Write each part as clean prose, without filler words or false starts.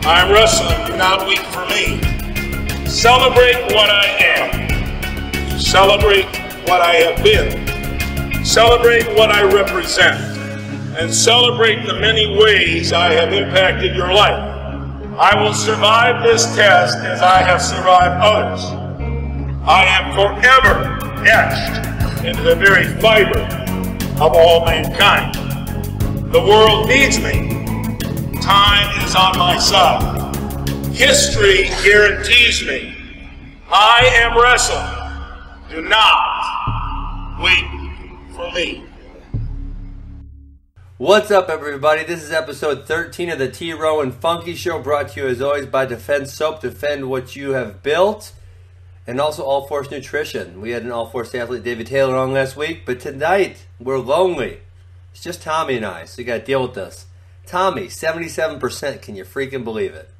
I'm wrestling. You're not weak for me. Celebrate what I am. Celebrate what I have been. Celebrate what I represent. And celebrate the many ways I have impacted your life. I will survive this test as I have survived others. I am forever etched into the very fiber of all mankind. The world needs me. Time is on my side. History guarantees me. I am wrestling. Do not wait for me. What's up, everybody? This is episode 13 of the T-Row and Funky Show, brought to you as always by Defend Soap. Defend what you have built. And also All Force Nutrition. We had an All Force athlete, David Taylor, on last week, but tonight we're lonely. It's just Tommy and I, so you got to deal with this. Tommy, 77%. Can you freaking believe it?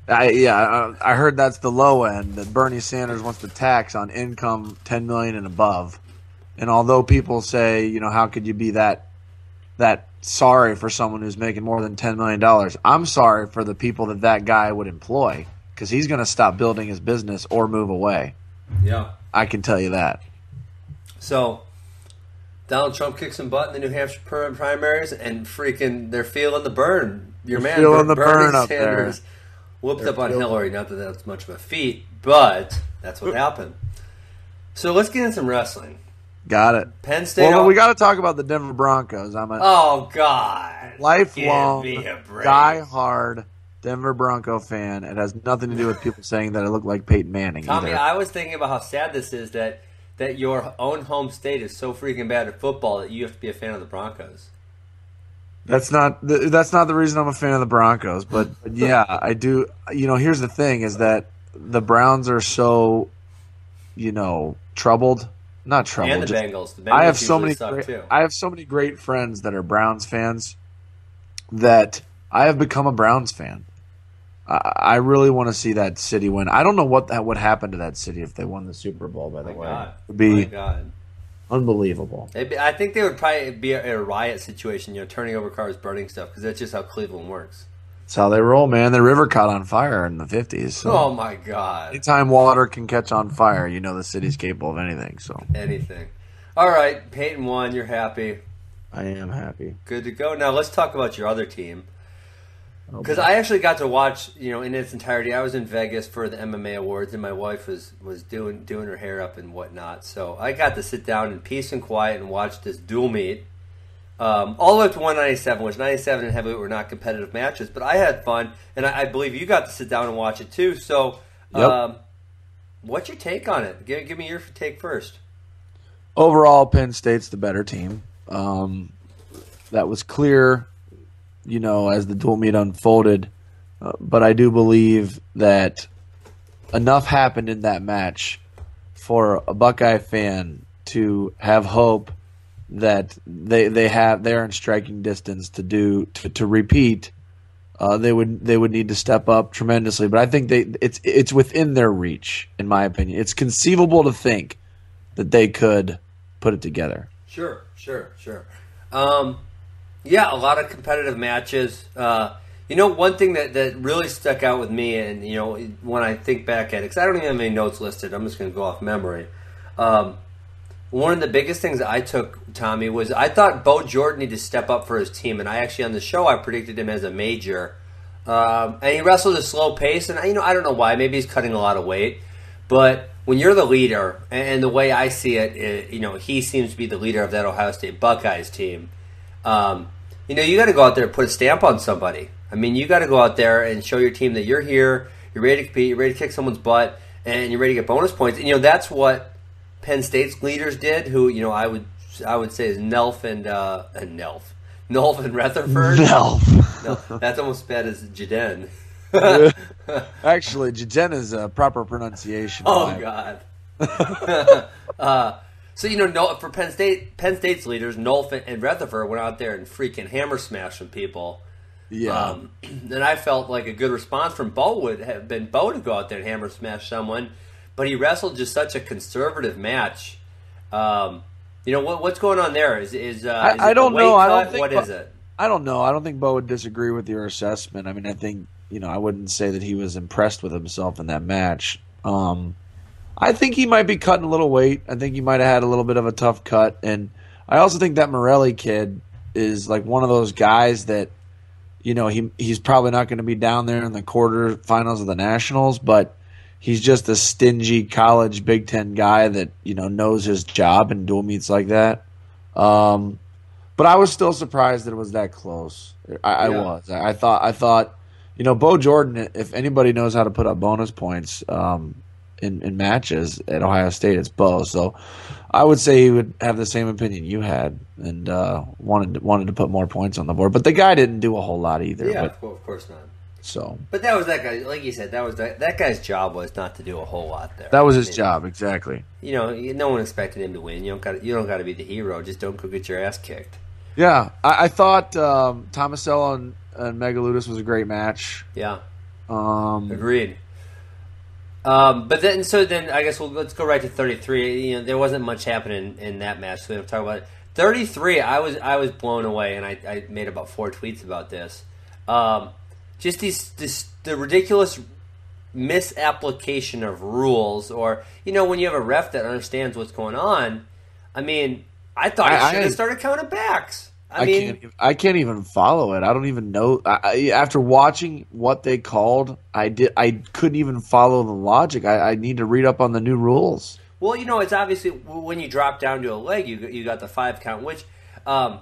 I heard that's the low end, that Bernie Sanders wants to tax on income $10 million and above. And although people say, how could you be that sorry for someone who's making more than $10 million, I'm sorry for the people that guy would employ, because he's going to stop building his business or move away. Yeah. I can tell you that. So, Donald Trump kicked some butt in the New Hampshire primaries, and freaking they're feeling the burn. Your man, feeling the Bernie burn up Sanders, there. Whooped up on Hillary. Not that that's much of a feat, but that's what happened. So let's get into some wrestling. Got it. Penn State. Well, we got to talk about the Denver Broncos. I'm a God, lifelong, die-hard Denver Bronco fan. It has nothing to do with people saying that I look like Peyton Manning. Tommy, either. I was thinking about how sad this is that your own home state is so freaking bad at football that you have to be a fan of the Broncos. That's not the reason I'm a fan of the Broncos, but yeah, I do. Here's the thing: is that the Browns are so, troubled. Not troubled. And the Bengals. The Bengals I have so many. too. I have so many great friends that are Browns fans that I have become a Browns fan. I really want to see that city win. I don't know what would happen to that city if they won the Super Bowl. By the way, God. It would be God. Unbelievable. I think they would probably be a riot situation, turning over cars, burning stuff, because that's just how Cleveland works. That's how they roll, man. The river caught on fire in the 50s. So. Oh, my God. Anytime water can catch on fire, the city's capable of anything. So anything. All right, Peyton won. You're happy. I am happy. Good to go. Now, let's talk about your other team. Because I actually got to watch, in its entirety. I was in Vegas for the MMA awards, and my wife was doing her hair up and whatnot. So I got to sit down in peace and quiet and watch this duel meet. All the way up to 197, which 97 and heavyweight were not competitive matches, but I had fun, and I believe you got to sit down and watch it too. So, what's your take on it? Give me your take first. Overall, Penn State's the better team. That was clear, as the dual meet unfolded. But I do believe that enough happened in that match for a Buckeye fan to have hope that they're in striking distance to repeat. They would need to step up tremendously. But I think it's within their reach, in my opinion. It's conceivable to think that they could put it together. Sure. Yeah, a lot of competitive matches. One thing that really stuck out with me, and when I think back at it, because I don't even have any notes listed, I'm just going to go off memory. One of the biggest things I took, Tommy, was I thought Bo Jordan needed to step up for his team, and I actually on the show I predicted him as a major. And he wrestled at a slow pace, and I don't know why. Maybe he's cutting a lot of weight, but when you're the leader, and the way I see it, he seems to be the leader of that Ohio State Buckeyes team. You got to go out there and put a stamp on somebody. You got to go out there and show your team that you're here, you're ready to compete, you're ready to kick someone's butt, and you're ready to get bonus points. And that's what Penn State's leaders did, who I would say is Nelf and Rutherford. Nelf. That's almost as bad as Jaden. Actually, Jaden is a proper pronunciation. Oh God. So for Penn State's leaders, Nolf and Rutherford went out there and freaking hammer smashed some people. Yeah. And I felt like a good response from Bo would have been Bo to go out there and hammer smash someone, but he wrestled just such a conservative match. What's going on there? I don't know. I don't think what is it? I don't know. I don't think Bo would disagree with your assessment. I think I wouldn't say that he was impressed with himself in that match. I think he might be cutting a little weight. I think he might have had a little bit of a tough cut. And I also think that Morelli kid is like one of those guys that, he's probably not going to be down there in the quarterfinals of the Nationals, but he's just a stingy college Big Ten guy that, knows his job in dual meets like that. But I was still surprised that it was that close. I was. I thought, Bo Jordan, if anybody knows how to put up bonus points in matches at Ohio State, it's Bo. So I would say he would have the same opinion you had and wanted to put more points on the board. But the guy didn't do a whole lot either. Yeah, of course not. So, but that was that guy. Like you said, that guy's job was not to do a whole lot there. That was his job, exactly. No one expected him to win. You don't got to be the hero. Just don't go get your ass kicked. Yeah, I thought Tomasello and Megaludis was a great match. Yeah, agreed. But then I guess let's go right to 33. There wasn't much happening in that match, so we don't talk about it. 33, I was blown away, and I made about 4 tweets about this. Just the ridiculous misapplication of rules, or when you have a ref that understands what's going on. I mean, I thought he should have started counting backs. I can't even follow it. I don't even know. After watching what they called, I couldn't even follow the logic. I need to read up on the new rules. Well, it's obviously when you drop down to a leg, you got the 5 count, which I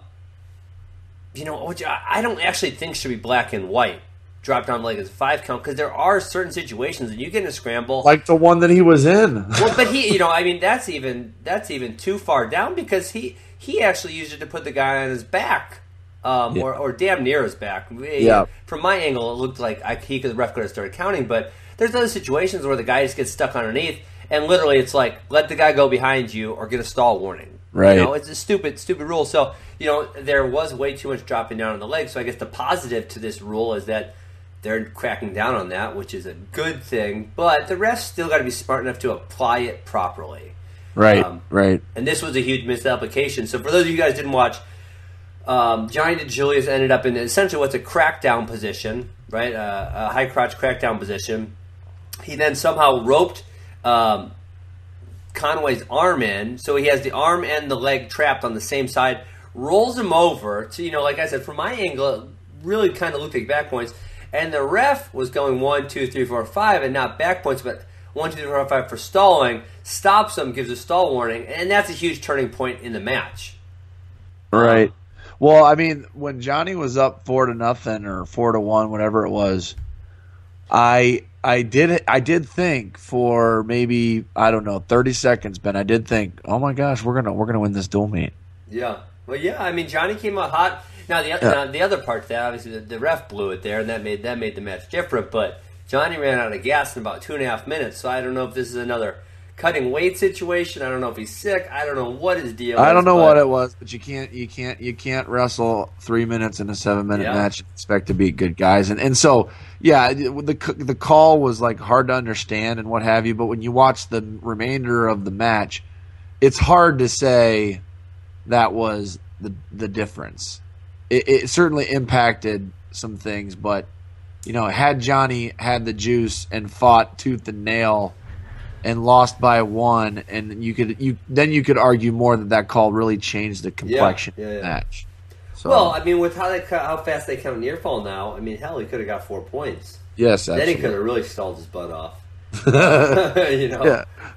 don't actually think should be black and white. Drop down leg is 5 count, because there are certain situations and you get in a scramble, like the one that he was in. Well, but he, that's even too far down, because he actually used it to put the guy on his back, or damn near his back. Yeah. From my angle, it looked like the ref could have started counting, but there's other situations where the guy just gets stuck underneath, and literally it's like, let the guy go behind you or get a stall warning. Right. It's a stupid rule. So there was way too much dropping down on the leg. So I guess the positive to this rule is that they're cracking down on that, which is a good thing. But the refs still got to be smart enough to apply it properly. Right, right. And this was a huge misapplication. So for those of you guys who didn't watch, Johnny DeJulius ended up in essentially what's a crackdown position, right? A high crotch crackdown position. He then somehow roped Conway's arm in, so he has the arm and the leg trapped on the same side, rolls him over to, like I said, from my angle, it really kind of looked like back points. And the ref was going 1, 2, 3, 4, 5, and not back points, but 1, 2, 3, 4, 5 for stalling. Stops him, gives a stall warning, and that's a huge turning point in the match. Right. Well, I mean, when Johnny was up 4-0 or 4-1, whatever it was, I did think for maybe 30 seconds, Ben. I did think, oh my gosh, we're gonna win this dual meet. Yeah. Well, yeah. I mean, Johnny came out hot. Now the other part to that, obviously, the ref blew it there, and that made the match different. But Johnny ran out of gas in about 2.5 minutes, so I don't know if this is another cutting weight situation. I don't know if he's sick. I don't know what his deal is. I don't know what it was, but you can't wrestle 3 minutes in a 7-minute match and expect to beat good guys. And so the call was like hard to understand and what have you. But when you watch the remainder of the match, it's hard to say that was the difference. It certainly impacted some things, but had Johnny had the juice and fought tooth and nail and lost by 1, and you could argue more that call really changed the complexion of the match. So, well, I mean, with how fast they count near fall now, I mean, hell, he could have got 4 points. Yes, absolutely. Then he could have really stalled his butt off.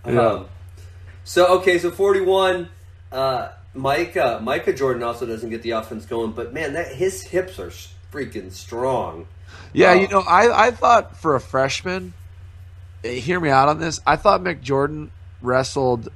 Yeah. So 41. Micah Jordan also doesn't get the offense going, but man, his hips are freaking strong. Yeah, I thought for a freshman, hear me out on this. I thought Mick Jordan wrestled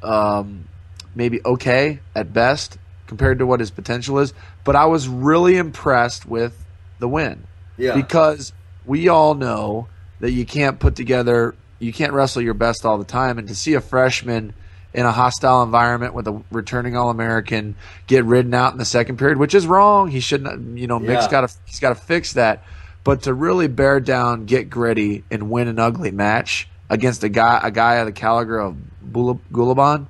maybe okay at best compared to what his potential is, but I was really impressed with the win. Yeah, because we all know that you can't wrestle your best all the time, and to see a freshman in a hostile environment with a returning All-American get ridden out in the second period, which is wrong. He shouldn't. Mick's he's got to fix that. But to really bear down, get gritty, and win an ugly match against a guy of the caliber of Gulaban,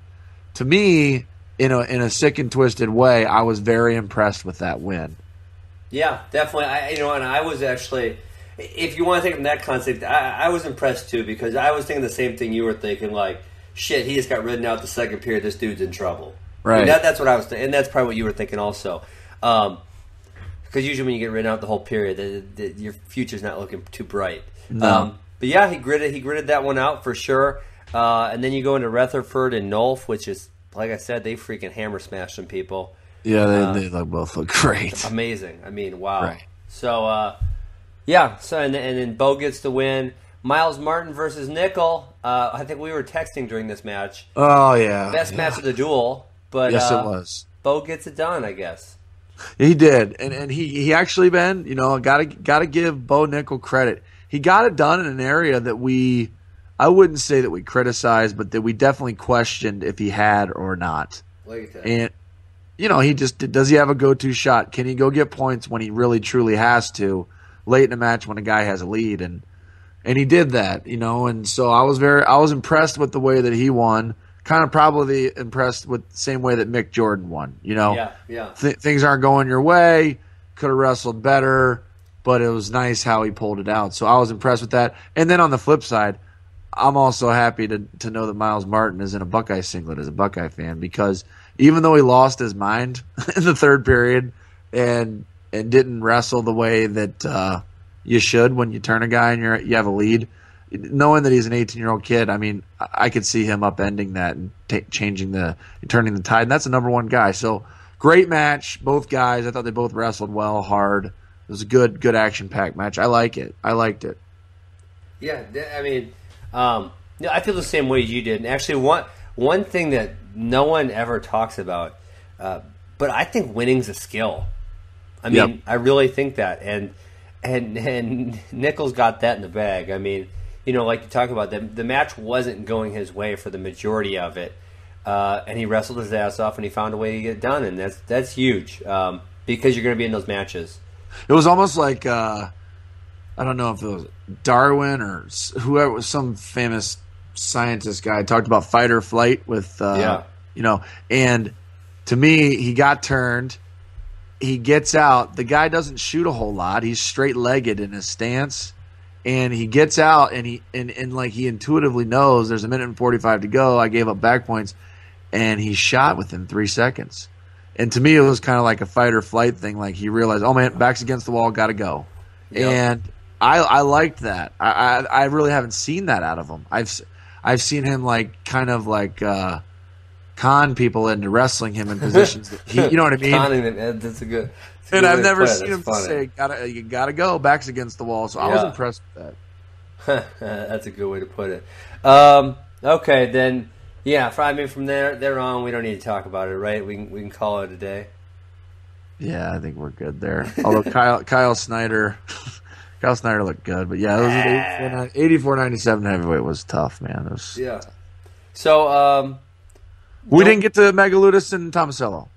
to me, in a sick and twisted way, I was very impressed with that win. Yeah, definitely. And I was actually. if you want to think from that concept, I was impressed too because I was thinking the same thing you were thinking. Like, shit, he just got ridden out the second period. This dude's in trouble. Right. That's what I was thinking, and that's probably what you were thinking also. Because usually when you get ridden out the whole period, your future's not looking too bright. No. But yeah, he gritted that one out for sure. And then you go into Rutherford and Nolf, which is, like I said, they freaking hammer smashed some people. Yeah, they both look great. Amazing. I mean, wow. Right. So, yeah. So and then Bo gets the win. Miles Martin versus Nickel. I think we were texting during this match. Oh yeah, best match of the duel. But yes, it was. Bo gets it done, I guess. He did, and he actually, Ben, gotta give Bo Nickel credit. He got it done in an area that I wouldn't say that we criticized, but that we definitely questioned if he had or not. And does he have a go-to shot? Can he go get points when he really truly has to, late in a match when a guy has a lead? And he did that, And so I was impressed with the way that he won. Kind of probably impressed with the same way that Mick Jordan won. Yeah. Things aren't going your way. Could have wrestled better, but it was nice how he pulled it out. So I was impressed with that. And then on the flip side, I'm also happy to know that Miles Martin is in a Buckeye singlet as a Buckeye fan, because even though he lost his mind in the third period and didn't wrestle the way that you should when you turn a guy and you have a lead, knowing that he's an 18-year-old kid, I mean, I could see him upending that and turning the tide. And that's the number one guy. So great match, both guys. I thought they both wrestled well, hard. It was a good action-packed match. I like it. I liked it. Yeah, I mean, I feel the same way you did. And actually, one thing that no one ever talks about, but I think winning's a skill. I mean, yep. I really think that, and Nichols got that in the bag. I mean, like you talk about, the match wasn't going his way for the majority of it, and he wrestled his ass off, and he found a way to get it done, and that's huge because you're going to be in those matches. It was almost like I don't know if it was Darwin or whoever, was some famous scientist guy talked about fight or flight with and to me, he got turned. He gets out. The guy doesn't shoot a whole lot. He's straight-legged in his stance. And he gets out, and he intuitively knows there's 1:45 to go. I gave up back points, and he shot within 3 seconds. And to me, it was kind of like a fight or flight thing. Like he realized, oh man, back's against the wall, got to go. Yep. And I liked that. I really haven't seen that out of him. I've seen him con people into wrestling him in positions that you know what I mean. Conning them, that's a good. And I've never seen him say, "You gotta go." Back's against the wall. So I was impressed with that. That's a good way to put it. Okay, then, from there on, we don't need to talk about it, right? We can call it a day. Yeah, I think we're good there. Although Kyle Snyder looked good, but it was 84-97 heavyweight was tough, man. It was tough. So we didn't get to Megaludis and Tomasello.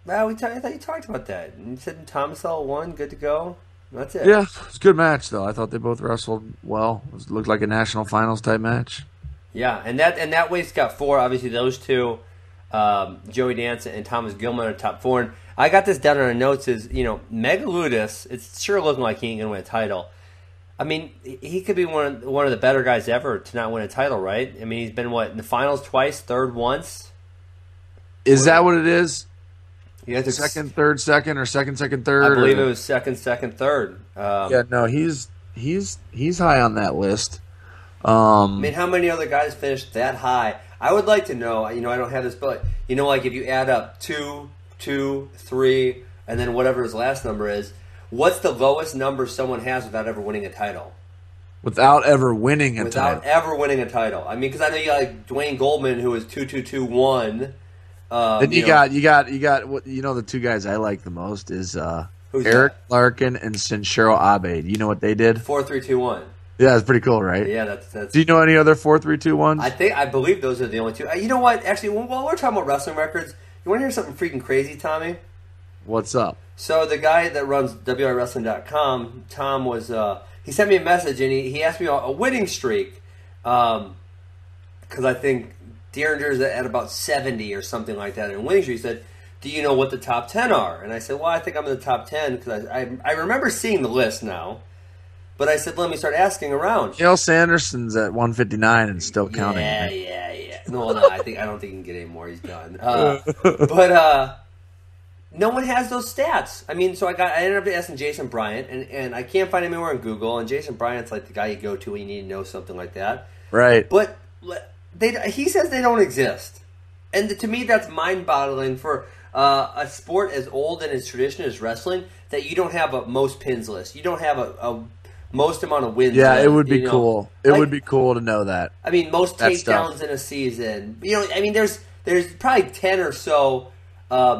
Well, I thought you talked about that. You said Tomasello won, good to go. That's it. Yeah, it was a good match, though. I thought they both wrestled well. It looked like a national finals type match. Yeah, and that weight's got four. Obviously, those two, Joey Dance and Thomas Gilman are top four. And I got this down in our notes. Is Megaludis? It's sure looking like he ain't gonna win a title. I mean, he could be one of the better guys ever to not win a title, right? I mean, he's been in the finals twice, third once. Is that what it is? Yeah, second, third, second, or second, third. I believe it was second, third. He's high on that list. I mean, how many other guys finished that high? I would like to know. I don't have this, but like if you add up 2, 3, and then whatever his last number is, what's the lowest number someone has without ever winning a title? Without ever winning a title. Without ever winning a title. I mean, because I know you got like Dwayne Goldman, who was 2-2-2-1. Then you got the two guys I like the most is Eric Larkin and Senshiro Abe. Do you know what they did? 4-3-2-1. Yeah, it's pretty cool, right? Yeah, that's. Do you know any other 4-3-2-1s? I believe those are the only two. You know what? Actually, while we're talking about wrestling records, you want to hear something freaking crazy, Tommy? What's up? So the guy that runs WIWrestling.com, Tom, was he sent me a message and he asked me a winning streak because I think Derringer's at about 70 or something like that in winning streak. He said, "Do you know what the top 10 are?" And I said, "Well, I think I'm in the top 10 because I remember seeing the list now." But I said, let me start asking around. Gail Sanderson's at 159 and still counting. Yeah. No, I don't think he can get any more. He's done. But no one has those stats. I mean, so I ended up asking Jason Bryant, and I can't find him anywhere on Google. And Jason Bryant's like the guy you go to when you need to know something like that. Right. But he says they don't exist, and to me that's mind-boggling for a sport as old and as traditional as wrestling that you don't have a most pins list. You don't have a most amount of wins. Yeah, it would be cool. It would be cool to know that. I mean, most takedowns in a season. I mean, there's probably 10 or so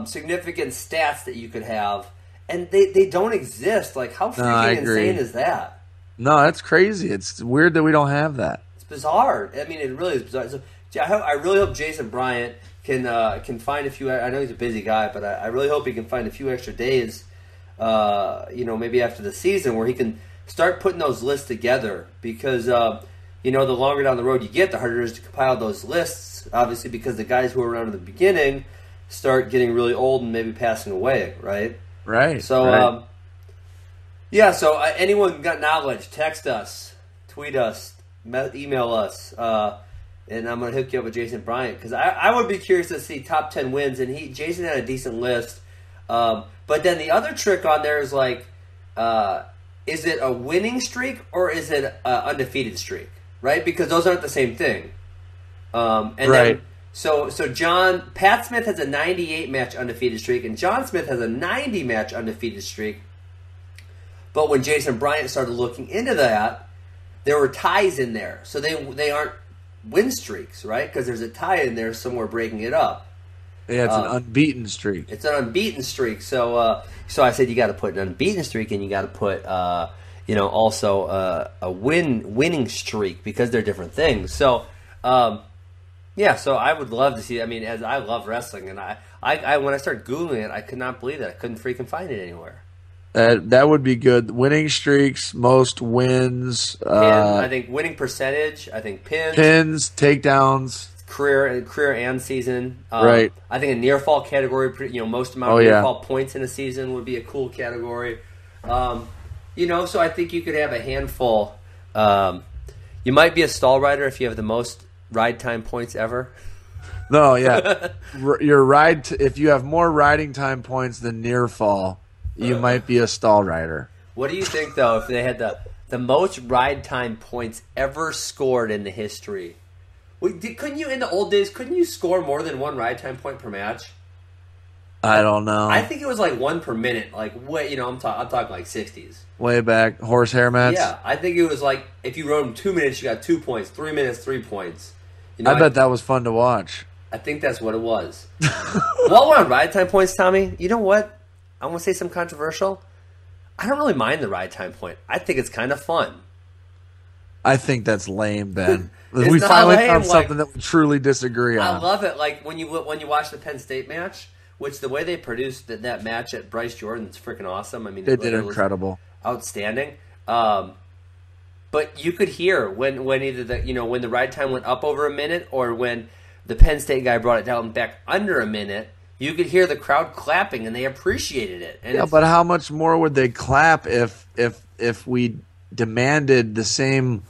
significant stats that you could have, and they don't exist. Like, how freaking insane is that? No, that's crazy. It's weird that we don't have that. It's bizarre. I mean, it really is bizarre. So, I really hope Jason Bryant can find a few. I know he's a busy guy, but I really hope he can find a few extra days. Maybe after the season where he can start putting those lists together, because the longer down the road you get, the harder it is to compile those lists. Obviously, because the guys who were around in the beginning start getting really old and maybe passing away. Right. Right. So. Right. So anyone got knowledge, text us, tweet us, email us, and I'm going to hook you up with Jason Bryant, because I would be curious to see top 10 wins, and Jason had a decent list. But then the other trick on there is like, is it a winning streak or is it an undefeated streak, right? Because those aren't the same thing. Then, so Pat Smith has a 98-match undefeated streak, and John Smith has a 90-match undefeated streak. But when Jason Bryant started looking into that, there were ties in there. So they aren't win streaks, right? Because there's a tie in there somewhere breaking it up. Yeah, it's an unbeaten streak. It's an unbeaten streak. So I said you got to put an unbeaten streak, and you got to put also a winning streak, because they're different things. So so I would love to see. I mean, as I love wrestling, and I when I started Googling it, I could not believe that I couldn't freaking find it anywhere. That would be good. Winning streaks, most wins. I think winning percentage. I think pins, takedowns, career and season. Right. I think a near fall category. Most amount of near fall points in a season would be a cool category. So I think you could have a handful. You might be a stall rider if you have the most ride time points ever. No, yeah, if you have more riding time points than near fall, you might be a stall rider. What do you think, though, if they had the most ride time points ever scored in the history? Couldn't you, in the old days, score more than one ride time point per match? I don't know. I think it was like one per minute. Like, I'm talking like 60s. Way back, horsehair match? Yeah, I think it was like, if you rode them 2 minutes, you got 2 points. 3 minutes, 3 points. I bet that was fun to watch. I think that's what it was. While we're on ride time points, Tommy, you know what? I want to say something controversial. I don't really mind the ride time point. I think it's kind of fun. I think that's lame, Ben. We finally found something that we truly disagree on. I love it. Like when you watch the Penn State match, which the way they produced that match at Bryce Jordan is freaking awesome. I mean, they did incredible, outstanding. But you could hear when either when the ride time went up over a minute, or when the Penn State guy brought it down back under a minute. You could hear the crowd clapping, and they appreciated it. And but how much more would they clap if we demanded the same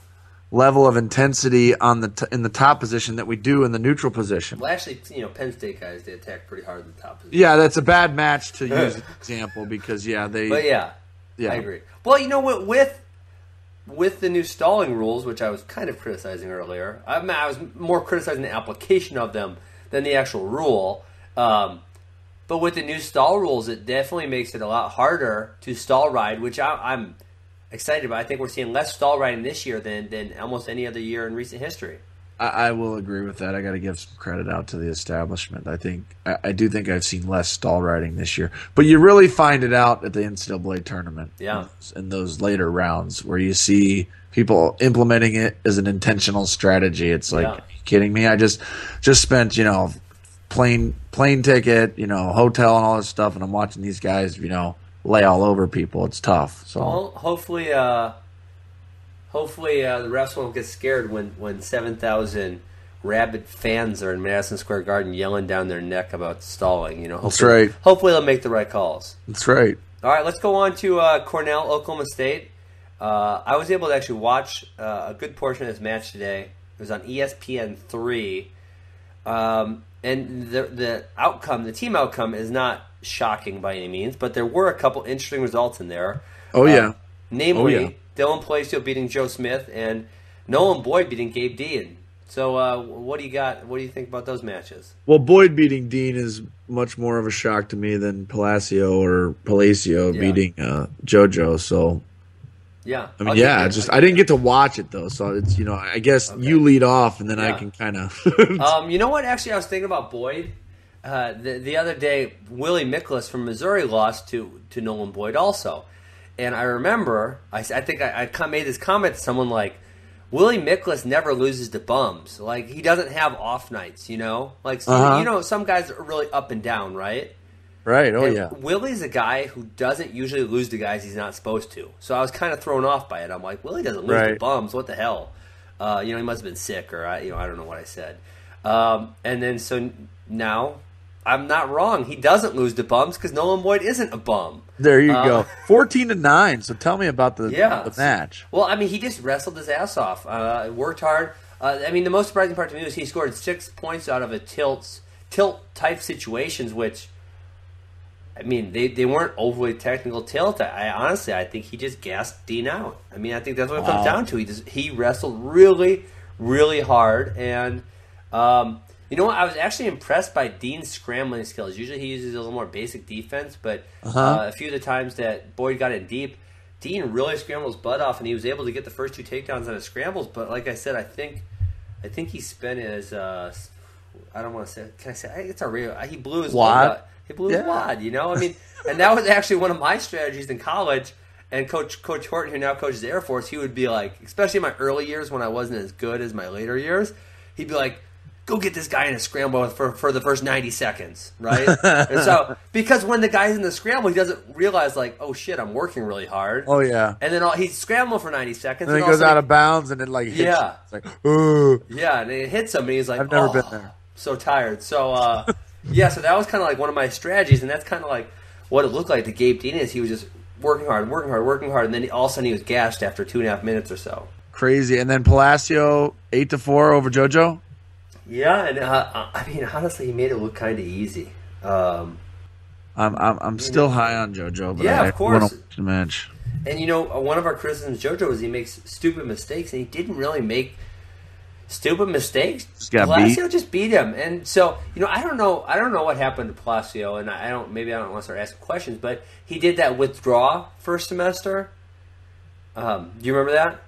level of intensity in the top position that we do in the neutral position? Well, actually, Penn State guys, they attack pretty hard in the top position. Yeah, that's a bad match to use as an example, because they. But yeah, I agree. Well, you know what, with the new stalling rules, which I was kind of criticizing earlier, I was more criticizing the application of them than the actual rule. But with the new stall rules, it definitely makes it a lot harder to stall ride, which I'm excited about. I think we're seeing less stall riding this year than almost any other year in recent history. I will agree with that. I got to give some credit out to the establishment. I do think I've seen less stall riding this year, but you really find it out at the NCAA tournament. Yeah, in those later rounds where you see people implementing it as an intentional strategy. It's like, are you kidding me? I just spent plane ticket, hotel and all this stuff, and I'm watching these guys, lay all over people. It's tough. So hopefully the refs won't get scared when 7,000 rabid fans are in Madison Square Garden yelling down their neck about stalling. That's right. Hopefully they'll make the right calls. That's right. All right, let's go on to Cornell, Oklahoma State. I was able to actually watch a good portion of this match today. It was on ESPN3. And the outcome, the team outcome, is not shocking by any means, but there were a couple interesting results in there. Oh, yeah. Namely, Dylan Palacio beating Joe Smith and Nolan Boyd beating Gabe Dean. So what do you got? What do you think about those matches? Well, Boyd beating Dean is much more of a shock to me than Palacio beating JoJo. So, yeah, I mean, I didn't get to watch it though. So it's I guess you lead off and then I can kind of. You know what? Actually, I was thinking about Boyd. The other day, Willie Miklas from Missouri lost to Nolan Boyd also, and I remember I think I made this comment to someone like, Willie Miklas never loses to bums. Like, he doesn't have off nights, Like, some guys are really up and down, right? Right, Yeah. Willie's a guy who doesn't usually lose to guys he's not supposed to. So I was kind of thrown off by it. I'm like, Willie doesn't lose to bums. What the hell? He must have been sick or, I don't know what I said. And then so now I'm not wrong. He doesn't lose to bums because Nolan Boyd isn't a bum. There you go. 14-9. So tell me about the match. Well, I mean, he just wrestled his ass off. Worked hard. The most surprising part to me was he scored 6 points out of a tilt type situations, which, I mean, they weren't overly technical tilt. I honestly think he just gassed Dean out. I mean, I think that's what it comes down to. He wrestled really, really hard, and you know what? I was actually impressed by Dean's scrambling skills. Usually he uses a little more basic defense, but a few of the times that Boyd got in deep, Dean really scrambled his butt off, and he was able to get the first 2 takedowns on his scrambles. But like I said, I think he spent his I don't want to say. Can I say it's a real? He blew his wad. He blew his wad. I mean, and that was actually one of my strategies in college. And Coach Horton, who now coaches the Air Force, he would be like, especially in my early years when I wasn't as good as my later years, he'd be like, go get this guy in a scramble for the first 90 seconds, right? And so, because when the guy's in the scramble, he doesn't realize, like, oh, shit, I'm working really hard. Oh, yeah. And then he's scrambling for 90 seconds. And then he goes out of bounds and it, hits him. It's like, ooh. Yeah, and it hits him, and he's like, I've never been there. So tired. So, so that was kind of like one of my strategies, and that's kind of like what it looked like to Gabe Dean is he was just working hard, and then all of a sudden he was gashed after 2.5 minutes or so. Crazy. And then Palacio, 8-4 over JoJo? Yeah, and I mean, honestly, he made it look kind of easy. I'm still high on JoJo, but of course. Want to watch the match. And one of our criticisms of JoJo is he makes stupid mistakes, and he didn't really make stupid mistakes. Palacio just beat him, and so I don't know what happened to Palacio, and I don't want to start asking questions, but he did that withdraw first semester. Do you remember that?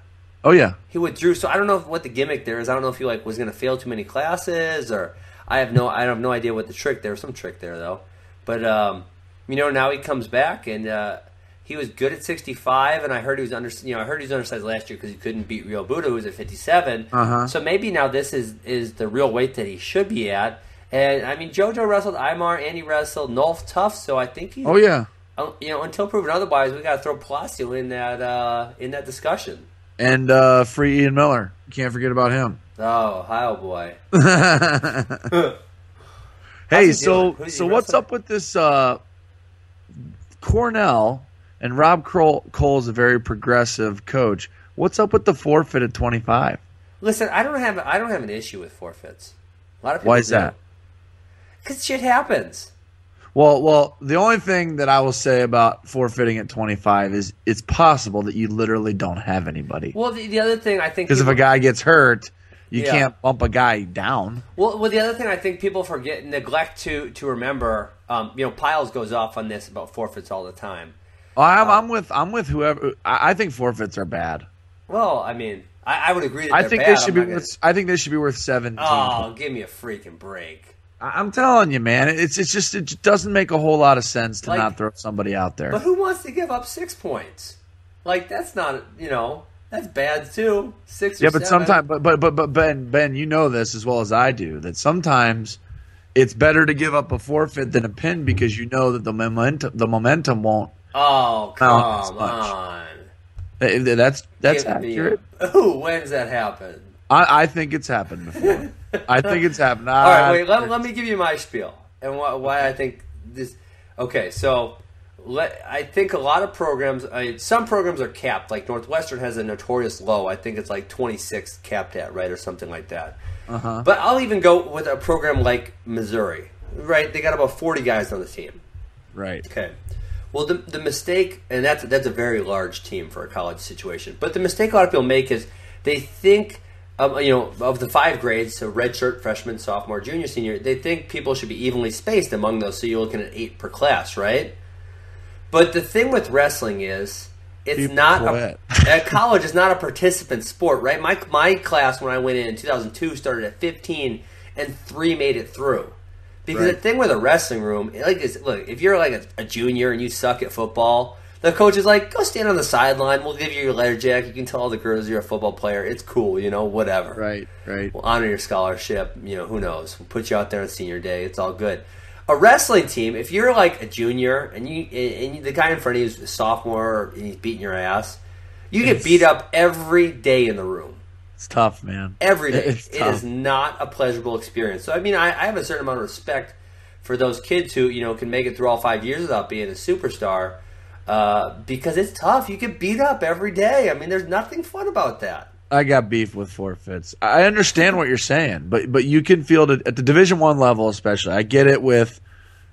Oh yeah, he withdrew. So I don't know what the gimmick there is. I don't know if he was going to fail too many classes, or I have no idea what the trick. There was some trick there though. But now he comes back and he was good at 65, and I heard he was undersized last year because he couldn't beat Real Buddha, who was at 57. So maybe now this is the real weight that he should be at. And I mean, JoJo wrestled Aymar, Andy wrestled Nolf Tough, so I think he's. Oh yeah. Until proven otherwise, we got to throw Palacio in that discussion. And free Ian Miller. You can't forget about him. Oh boy. Hey, so what's up with this Cornell? And Rob Cole is a very progressive coach. What's up with the forfeit at 25? Listen, I don't have an issue with forfeits. A lot of people Why is that? Because shit happens. Well, the only thing that I will say about forfeiting at 25 is it's possible that you literally don't have anybody. Well, the other thing I think... Because if a guy gets hurt, you can't bump a guy down. Well, the other thing I think people neglect to remember, Piles goes off on this about forfeits all the time. I'm with whoever. I think forfeits are bad. Well, I mean, I would agree that I think bad. I think they should be worth 17. Oh, give me a freaking break. I'm telling you, man. It just doesn't make a whole lot of sense to not throw somebody out there. But who wants to give up 6 points? Like, that's not, that's bad too. 6 or 7. Yeah, but sometimes, but Ben, you know this as well as I do, that sometimes it's better to give up a forfeit than a pin because you know that the momentum won't. Oh, come on. That's accurate. When's that happen? I think it's happened before. I think it's happened. All right, wait. Let me give you my spiel and why I think this. Okay, so I think a lot of programs, some programs are capped. Like Northwestern has a notorious low. I think it's like 26 capped at, right, or something like that. But I'll even go with a program like Missouri, right? They got about 40 guys on the team. Right. Okay. Well, the mistake, and that's a very large team for a college situation. But the mistake a lot of people make is they think, of the 5 grades, so redshirt, freshman, sophomore, junior, senior, they think people should be evenly spaced among those, so you're looking at 8 per class, right? But the thing with wrestling is, it's not at college. It's not a participant sport, right? My class when I went in 2002 started at 15, and 3 made it through. Because the thing with a wrestling room, like this, look, if you're like a junior and you suck at football, the coach is like, go stand on the sideline. We'll give you your letter jacket. You can tell all the girls you're a football player. It's cool, whatever. Right. We'll honor your scholarship. Who knows? We'll put you out there on senior day. It's all good. A wrestling team, if you're like a junior and the guy in front of you is a sophomore and he's beating your ass, you get beat up every day in the room. It's tough, man. Every day. It is not a pleasurable experience. So, I have a certain amount of respect for those kids who, can make it through all 5 years without being a superstar because it's tough. You get beat up every day. There's nothing fun about that. I got beef with forfeits. I understand what you're saying, but you can feel it at the Division I level especially. I get it with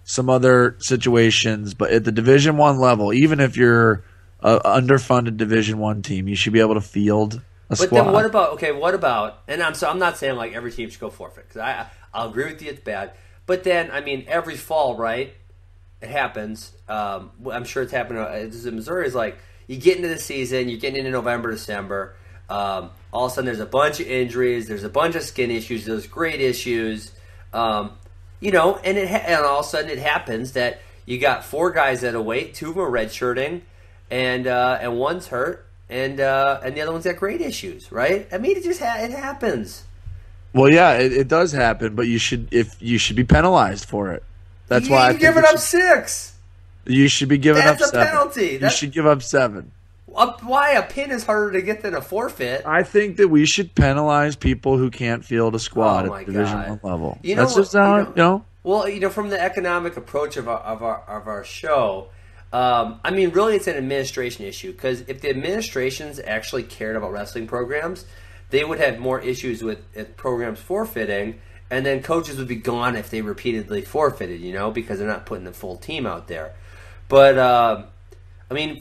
some other situations, but at the Division I level, even if you're an underfunded Division I team, you should be able to field a squad. But then what about, and I'm not saying like every team should go forfeit, because I'll agree with you it's bad. But then, every fall, right, it happens. I'm sure it's happened in Missouri. Is like you get into the season, you're getting into November, December. All of a sudden, there's a bunch of injuries. There's a bunch of skin issues. There's great issues. And all of a sudden it happens that you got 4 guys that await. 2 of them are redshirting, and one's hurt, and the other one's got great issues. Right? It just it happens. Well, yeah, it does happen, but you should be penalized for it. That's why you're giving up 6. You should be giving up 7. That's a penalty. You should give up 7. Why a pin is harder to get than a forfeit? I think that we should penalize people who can't field a squad at the Division I level. That's just how Well, from the economic approach of our show, really it's an administration issue, because if the administrations actually cared about wrestling programs, they would have more issues with programs forfeiting, and then coaches would be gone if they repeatedly forfeited, because they're not putting the full team out there. But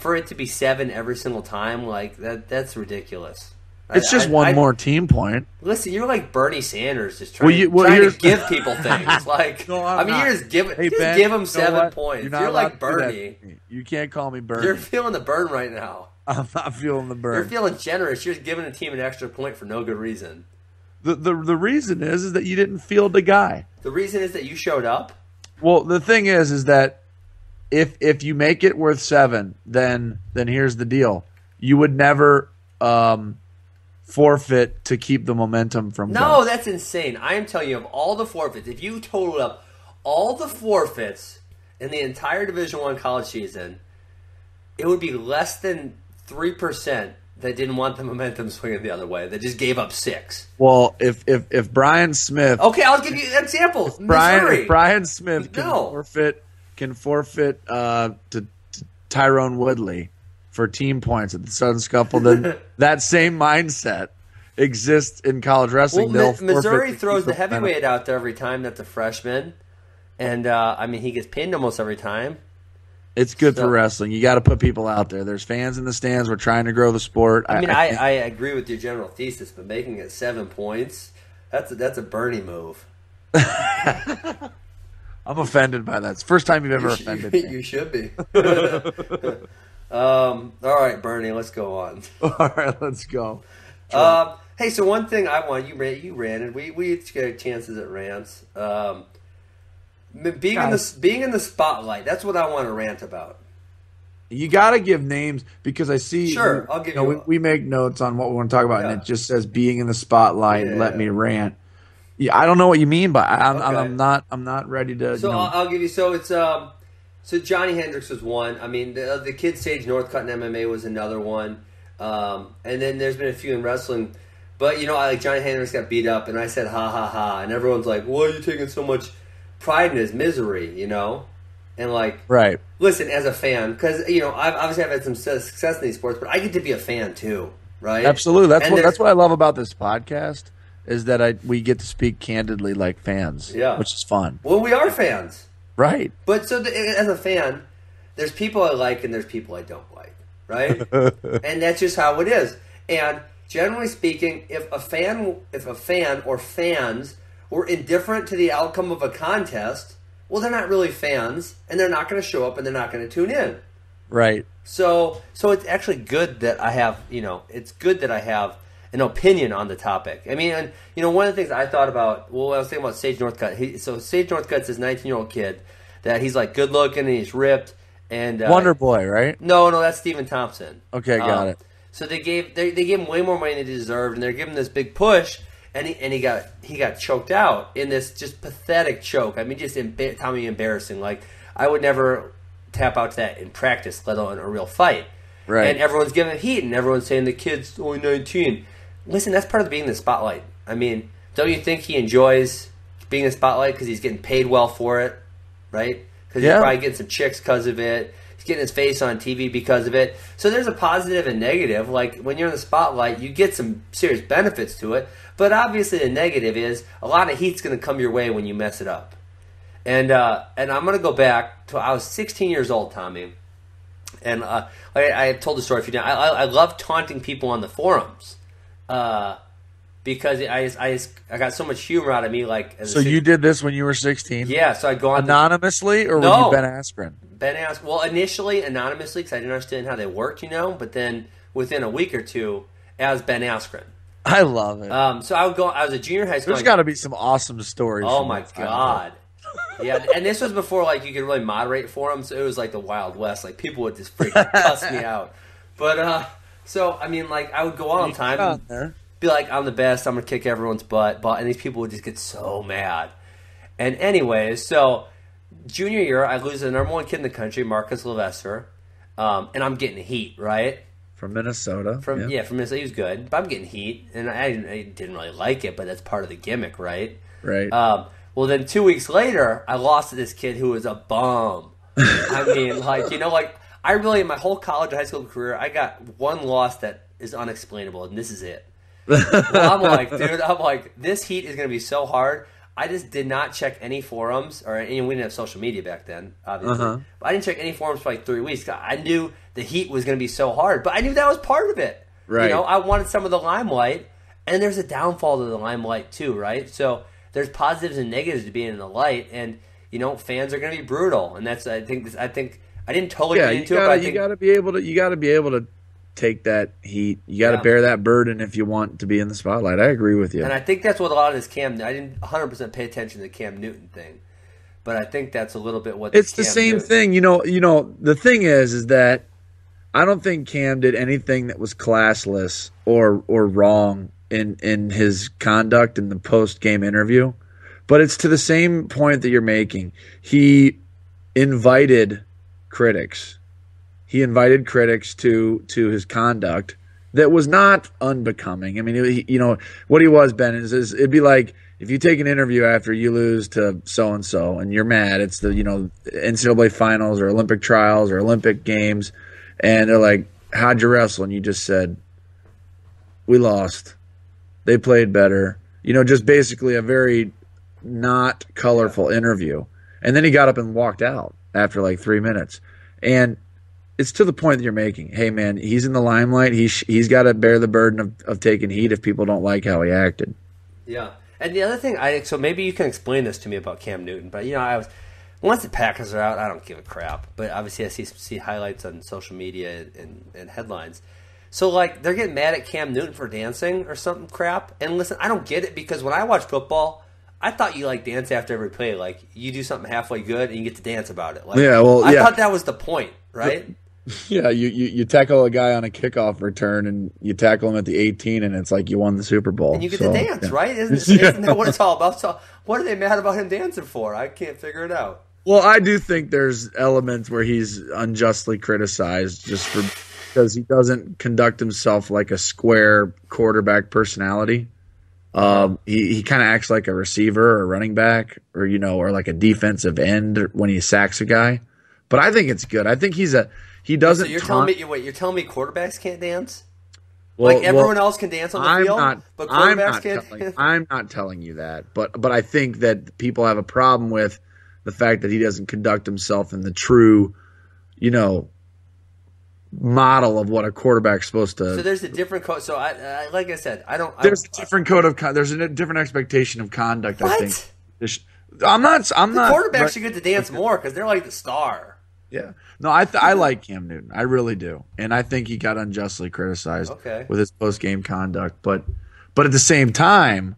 for it to be 7 every single time, like that's ridiculous. It's just one more team point. Listen, you're like Bernie Sanders, just trying to give people things. Like, no, you're just give them 7 points. You're like Bernie. You can't call me Bernie. You're feeling the burn right now. I'm not feeling the burn. You're feeling generous. You're just giving a team an extra point for no good reason. The reason is that you didn't field the guy. The reason is that you showed up? Well, the thing is that if you make it worth 7, then here's the deal. You would never forfeit to keep the momentum from going. That's insane. I am telling you, of all the forfeits, if you total up all the forfeits in the entire Division I college season, it would be less than 3% that didn't want the momentum swinging the other way, that just gave up 6. Well, if Brian Smith... Okay, I'll give you examples. If Brian Smith can forfeit to Tyrone Woodley for team points at the Southern Scuffle, then that same mindset exists in college wrestling. Well, Missouri throws the heavyweight out there every time that's a freshman, and he gets pinned almost every time. It's good for wrestling. You got to put people out there. There's fans in the stands. We're trying to grow the sport. I agree with your general thesis, but making it 7 points, that's a Bernie move. I'm offended by that. It's the first time you've ever offended me. You should be. All right, Bernie, let's go on. All right, let's go. Hey, so one thing I want, you ranted. We each get chances at rants. Being in the spotlight, that's what I want to rant about. You got to give names, because I see. Sure, I'll give you. We make notes on what we want to talk about, and it just says being in the spotlight. Let me rant. Yeah, I don't know what you mean, but I'm not ready to. So I'll give you. So it's so Johnny Hendricks was one. The Kid Stage Northcutt in MMA was another one. And then there's been a few in wrestling, but Johnny Hendricks got beat up, and I said ha ha ha, and everyone's like, "Why are you taking so much pride in his misery?" And like, right. Listen, as a fan, because I've had some success in these sports, but I get to be a fan too, right? Absolutely. That's what I love about this podcast is that we get to speak candidly like fans, which is fun. Well, we are fans, right? But as a fan, there's people I like and there's people I don't like, right? And that's just how it is. And generally speaking, if a fan or fans were indifferent to the outcome of a contest, well, they're not really fans, and they're not going to show up, and they're not going to tune in. Right. So it's actually good that I have, it's good that I have an opinion on the topic. I mean, and one of the things I thought about, well, I was thinking about Sage Northcutt. So Sage Northcutt's this 19-year-old kid that he's like good looking and he's ripped and Wonder Boy, right? No, that's Stephen Thompson. Okay, got it. So they gave him way more money than he deserved, and they're giving him this big push. And he got choked out in this just pathetic choke. I mean, just Tommy embarrassing. Like, I would never tap out to that in practice, let alone a real fight. Right. And everyone's giving him heat, and everyone's saying the kid's only 19. Listen, that's part of being in the spotlight. I mean, don't you think he enjoys being in the spotlight because he's getting paid well for it, right? Because he's probably getting some chicks because of it. He's getting his face on TV because of it. So there's a positive and negative. Like, when you're in the spotlight, you get some serious benefits to it. But obviously the negative is a lot of heat's going to come your way when you mess it up. And I'm going to go back to I was 16 years old, Tommy. And I told the story a few times. I love taunting people on the forums because I got so much humor out of me. Like, so you did this when you were 16? Yeah. So I'd go on anonymously, or were you Ben Askren? Ben Askren. Well, initially anonymously because I didn't understand how they worked, But then within a week or two, as Ben Askren. I love it. So I was a junior high school. There's got to be some awesome stories. Oh my God. Yeah, and this was before like you could really moderate forums. So it was like the Wild West. Like people would just freaking cuss me out. But so I mean, like I would go on all the time, and be like, "I'm the best. I'm gonna kick everyone's butt." And these people would just get so mad. And anyways, so junior year, I lose the number one kid in the country, Marcus Levestre, and I'm getting heat, right? From Minnesota. From Minnesota. He was good. But I'm getting heat. And I didn't really like it, but that's part of the gimmick, right? Right. Well, then 2 weeks later, I lost to this kid who was a bum. I mean, like, I really, in my whole college and high school career, I got one loss that is unexplainable, and this is it. Well, I'm like, this heat is going to be so hard. I just did not check any forums, we didn't have social media back then, obviously. But I didn't check any forums for like 3 weeks. I knew the heat was going to be so hard, but I knew that was part of it. Right. I wanted some of the limelight, and there's a downfall to the limelight too, right? So there's positives and negatives to being in the light, and fans are going to be brutal, and that's I think I didn't totally get into it. But you got to be able to take that heat. You got to bear that burden if you want to be in the spotlight. I agree with you. And I think that's what a lot of this I didn't 100% pay attention to the Cam Newton thing, but I think that's a little bit what it's the same thing. The thing is that I don't think Cam did anything that was classless or wrong in his conduct in the post-game interview. But it's to the same point that you're making. He invited critics. He invited critics to his conduct that was not unbecoming. I mean, what he was, Ben, is it'd be like if you take an interview after you lose to so-and-so and you're mad. It's the, NCAA finals or Olympic trials or Olympic games. And they're like, how'd you wrestle? And you just said, we lost. They played better. Just basically a very not colorful interview. And then he got up and walked out after like 3 minutes. And it's to the point that you're making. Hey, man, he's in the limelight. He's got to bear the burden of taking heat if people don't like how he acted. Yeah. And the other thing, so maybe you can explain this to me about Cam Newton. But, once the Packers are out, I don't give a crap. But obviously I see highlights on social media and headlines. So, like, they're getting mad at Cam Newton for dancing or something crap. And listen, I don't get it because when I watch football, I thought you, like, dance after every play. Like, you do something halfway good and you get to dance about it. Like, I thought that was the point, right? Yeah, you tackle a guy on a kickoff return and you tackle him at the 18 and it's like you won the Super Bowl. And you get to dance, right? Isn't that what it's all about? So what are they mad about him dancing for? I can't figure it out. Well, I do think there's elements where he's unjustly criticized just because he doesn't conduct himself like a square quarterback personality. He kind of acts like a receiver or a running back or like a defensive end when he sacks a guy. But I think it's good. I think he doesn't. So you're telling me quarterbacks can't dance? Well, like everyone else can dance on the field, but quarterbacks can't. I'm not telling you that, but I think that people have a problem with the fact that he doesn't conduct himself in the true, model of what a quarterback's supposed to. So there's a different code. So I like I said, I don't. There's a different code of. There's a different expectation of conduct. What? I think. I'm not. Quarterbacks should get to dance more because they're like the star. Yeah. No, I like Cam Newton. I really do, and I think he got unjustly criticized with his post-game conduct. But at the same time,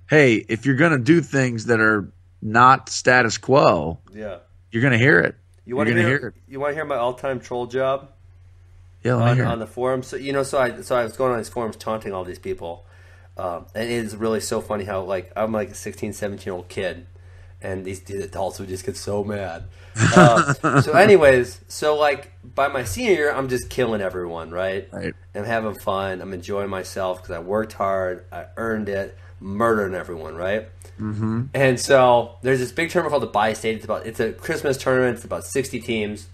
hey, if you're going to do things that are not status quo, you're going to hear it. You want to hear it? You want to hear my all-time troll job? Yeah, on the forums. So so I was going on these forums taunting all these people, and it is really so funny how I'm like a 16, 17-year-old kid, and these adults would just get so mad. So anyways, by my senior year, I'm just killing everyone, right? Right. I'm having fun. I'm enjoying myself because I worked hard. I earned it. Murdering everyone, right? Mm-hmm. And so there's this big tournament called the Bi-State. It's a Christmas tournament. It's about 60 teams.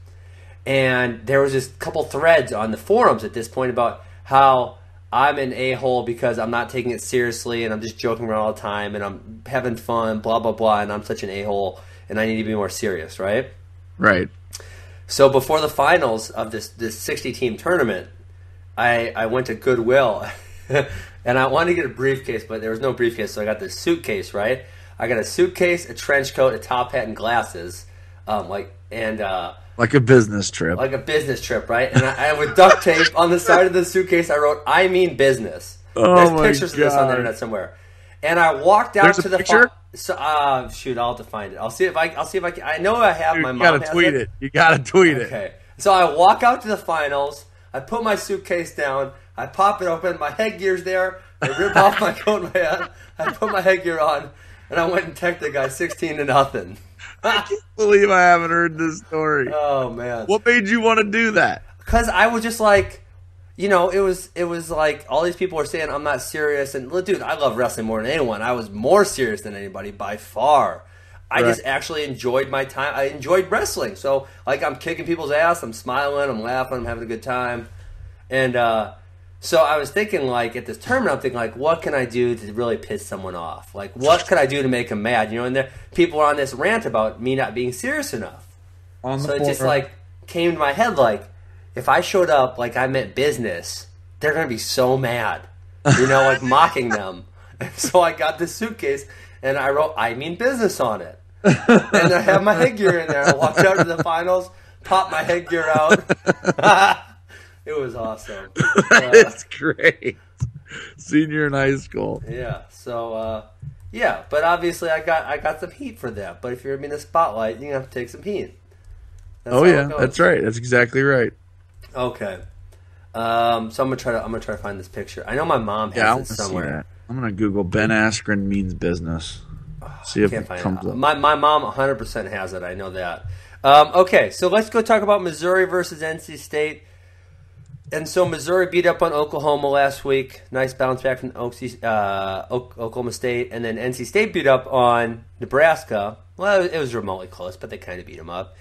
And there was just a couple threads on the forums at this point about how I'm an a-hole because I'm not taking it seriously and I'm just joking around all the time and I'm having fun, blah, blah, blah, and I'm such an a-hole and I need to be more serious, right? Right. So before the finals of this 60-team tournament, I went to Goodwill and I wanted to get a briefcase, but there was no briefcase, so I got this suitcase, right? I got a suitcase, a trench coat, a top hat, and glasses, like a business trip. Like a business trip, right? And I with duct tape on the side of the suitcase, I wrote, "I mean business." There's pictures of this on the internet somewhere. And I walked out to the picture? Shoot, I'll have to find it. I'll see if I can. I know I have. My mom has it. You gotta tweet it. Okay. So I walk out to the finals. I put my suitcase down. I pop it open. My headgear's there. I rip off my coat and my hat. I put my headgear on, and I went and teched the guy 16-0. I can't believe I haven't heard this story. Oh man! What made you want to do that? Because I was just like, it was like all these people were saying I'm not serious, and dude, I love wrestling more than anyone. I was more serious than anybody by far. I just actually enjoyed my time. I enjoyed wrestling, so I'm kicking people's ass, I'm smiling, I'm laughing, I'm having a good time, and so I was thinking at this tournament, I'm thinking what can I do to really piss someone off? What could I do to make them mad? And there, people are on this rant about me not being serious enough. So it just came to my head if I showed up I meant business, they're gonna be so mad, mocking them. And so I got this suitcase and I wrote "I mean business" on it, and I have my headgear in there. I walked out to the finals, popped my headgear out. It was awesome. That's great. Senior in high school. Yeah. So, but obviously I got some heat for that. But if you're in the spotlight, you have to take some heat. That's right. That's exactly right. Okay. So I'm gonna try to find this picture. I know my mom has it somewhere. I'm gonna Google Ben Askren means business. See if it comes up. My mom 100% has it. I know that. Okay, so let's go talk about Missouri versus NC State. And so Missouri beat up on Oklahoma last week. Nice bounce back from Oklahoma State. And then NC State beat up on Nebraska. Well, it was remotely close, but they kind of beat them up.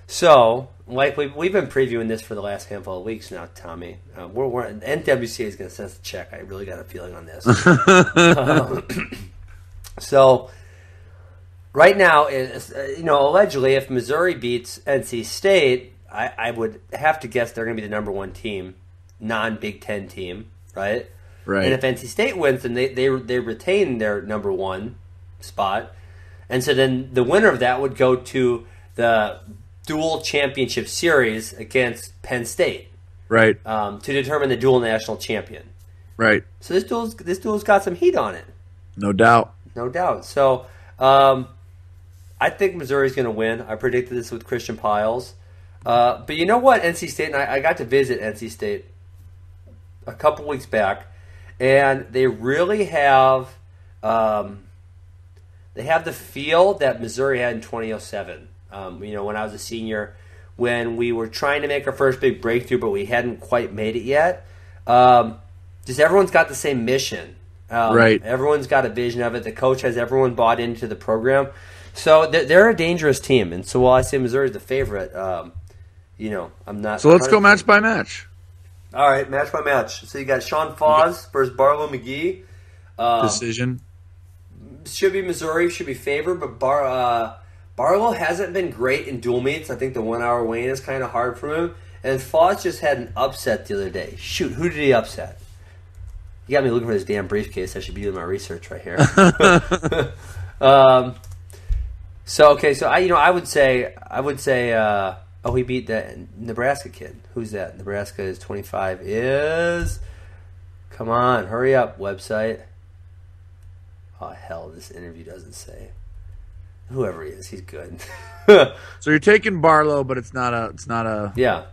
So, we've been previewing this for the last handful of weeks now, Tommy. NWCA is going to send us a check. I really got a feeling on this. So, right now, allegedly, if Missouri beats NC State, I would have to guess they're going to be the number one team, non-Big Ten team, right? Right. And if NC State wins, then they retain their number one spot. And so then the winner of that would go to the dual championship series against Penn State. Right. To determine the dual national champion. Right. So this duel's got some heat on it. No doubt. No doubt. So I think Missouri's going to win. I predicted this with Christian Piles. But you know what? NC State, and I got to visit NC State a couple weeks back, and they really have the feel that Missouri had in 2007. When I was a senior, when we were trying to make our first big breakthrough, but we hadn't quite made it yet. Just everyone's got the same mission. Right. Everyone's got a vision of it. The coach has everyone bought into the program. So they're a dangerous team. And so while I say Missouri's the favorite, I'm not. So let's go match by match. All right, match by match. So you got Sean Foss versus Barlow McGee. Decision. Should be Missouri, should be favored, but Barlow hasn't been great in dual meets. I think the 1 hour weigh-in is kind of hard for him. And Foss just had an upset the other day. Shoot, who did he upset? You got me looking for this damn briefcase. I should be doing my research right here. So I would say, he beat that Nebraska kid. Who's that? Nebraska is 25. Come on, hurry up, website. Oh hell, this interview doesn't say. Whoever he is, he's good. So you're taking Barlow, but it's not a. Yeah.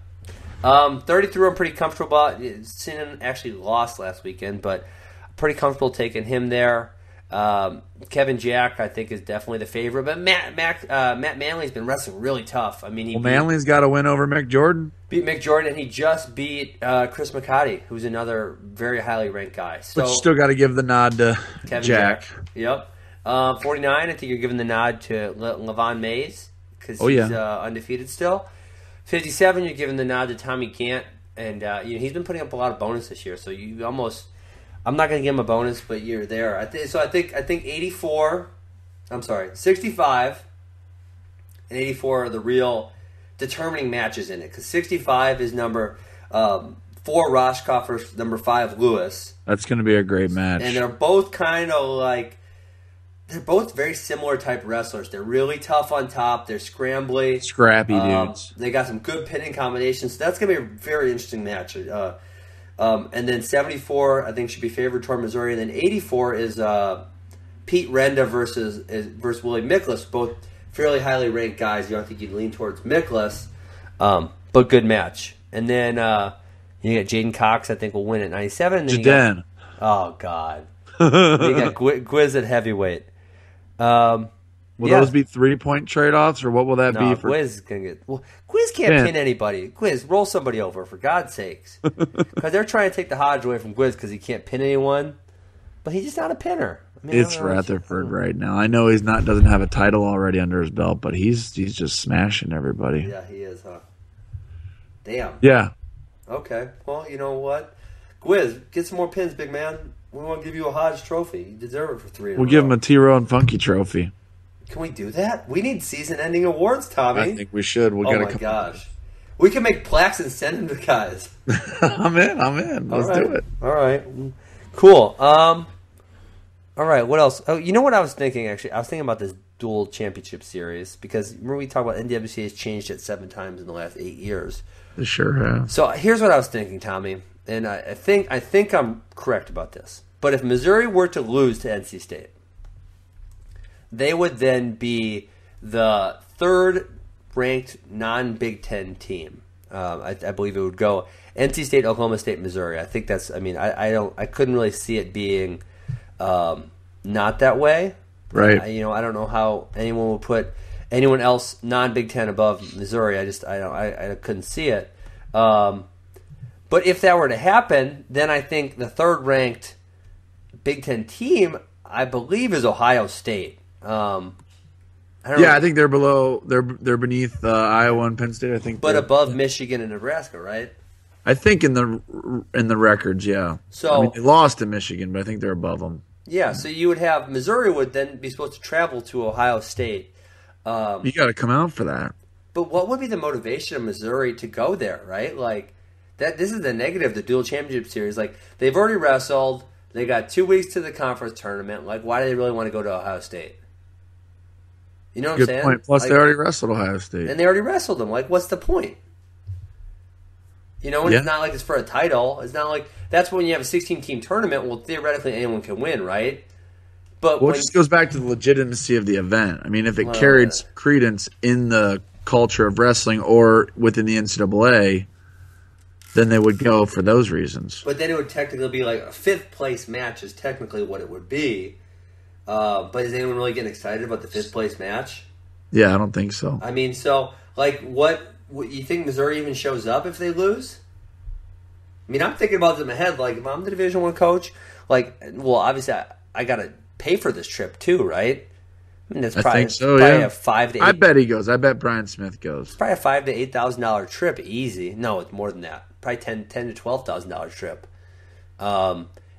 33, I'm pretty comfortable about. Sinan actually lost last weekend, but pretty comfortable taking him there. Kevin Jack, I think, is definitely the favorite. But Matt Manley's been wrestling really tough. I mean, Manley's got to win over Mick Jordan. Beat Mick Jordan, and he just beat Chris McCarty, who's another very highly ranked guy. So but you still got to give the nod to Kevin Jack. Yep. 49, I think you're giving the nod to Levon Mays because he's undefeated still. 57, you're giving the nod to Tommy Gant, and he's been putting up a lot of bonus this year. So you almost, I'm not going to give him a bonus, but you're there. I think 64. I'm sorry, 65 and 84 are the real determining matches in it because 65 is number 4 Rashkoff versus number 5 Lewis. That's going to be a great match, and they're both kind of like. They're both very similar type wrestlers. They're really tough on top. They're scrambly. Scrappy dudes. They got some good pinning combinations. So that's going to be a very interesting match. And then 74, I think, should be favored toward Missouri. And then 84 is Pete Renda versus Willie Miklas. Both fairly highly ranked guys. You don't think you'd lean towards Miklas. But good match. And then you got Jaden Cox, I think, will win at 97. And then oh, God. You got Gwiz at heavyweight. Will those be 3-point trade-offs, or what will that be? Gwiz is gonna get. Well, Gwiz can't pin anybody. Gwiz, roll somebody over for God's sakes, because they're trying to take the Hodge away from Gwiz because he can't pin anyone, but he's just not a pinner. I mean, it's Rutherford right now. I know he's doesn't have a title already under his belt, but he's just smashing everybody. Yeah, he is, huh? Damn. Yeah. Okay. Well, you know what, Gwiz, get some more pins, big man. We want to give you a Hodge trophy. You deserve it for 3 in a row. We'll give him a T-Row and Funky trophy. Can we do that? We need season-ending awards, Tommy. I think we should. Oh my gosh. We can make plaques and send them to guys. I'm in. Let's do it. All right. Cool. All right. What else? Oh, you know what I was thinking, actually? I was thinking about this dual championship series because remember we talked about NWC has changed it 7 times in the last 8 years. They sure have. So here's what I was thinking, Tommy. And I think I'm correct about this. But if Missouri were to lose to NC State, they would then be the 3rd-ranked non-Big Ten team. I believe it would go NC State, Oklahoma State, Missouri. I think that's. I mean, I couldn't really see it being not that way. Right. I don't know how anyone would put anyone else non-Big Ten above Missouri. I couldn't see it. But if that were to happen, then I think the 3rd-ranked Big Ten team, I believe, is Ohio State. I think they're below. They're beneath Iowa and Penn State. I think, but above Michigan and Nebraska, right? I think in the records, yeah. So they lost to Michigan, but I think they're above them. Yeah. So you would have Missouri would then be supposed to travel to Ohio State. You got to come out for that. But what would be the motivation of Missouri to go there, right? Like that. This is the negative of the dual championship series. Like they've already wrestled. They got 2 weeks to the conference tournament. Like, why do they really want to go to Ohio State? You know what I'm saying? Point. Plus, they already wrestled Ohio State. And they already wrestled them. Like, what's the point? And it's not like it's for a title. It's not like that's when you have a 16-team tournament. Well, theoretically, anyone can win, right? But it just goes back to the legitimacy of the event. I mean, if it carried credence in the culture of wrestling or within the NCAA, then they would go for those reasons. But then it would technically be like a 5th-place match is technically what it would be. But is anyone really getting excited about the 5th-place match? Yeah, I don't think so. I mean, so, like, what you think Missouri even shows up if they lose? I mean, I'm thinking about them ahead. Like, if I'm the Division I coach, like, well, obviously I got to pay for this trip too, right? I mean, that's I probably, think so, probably yeah. a $5,000 to $8,000. I bet he goes. I bet Brian Smith goes. Probably a $5,000 to $8,000 trip, easy. No, it's more than that. Probably $10,000 to $12,000 trip.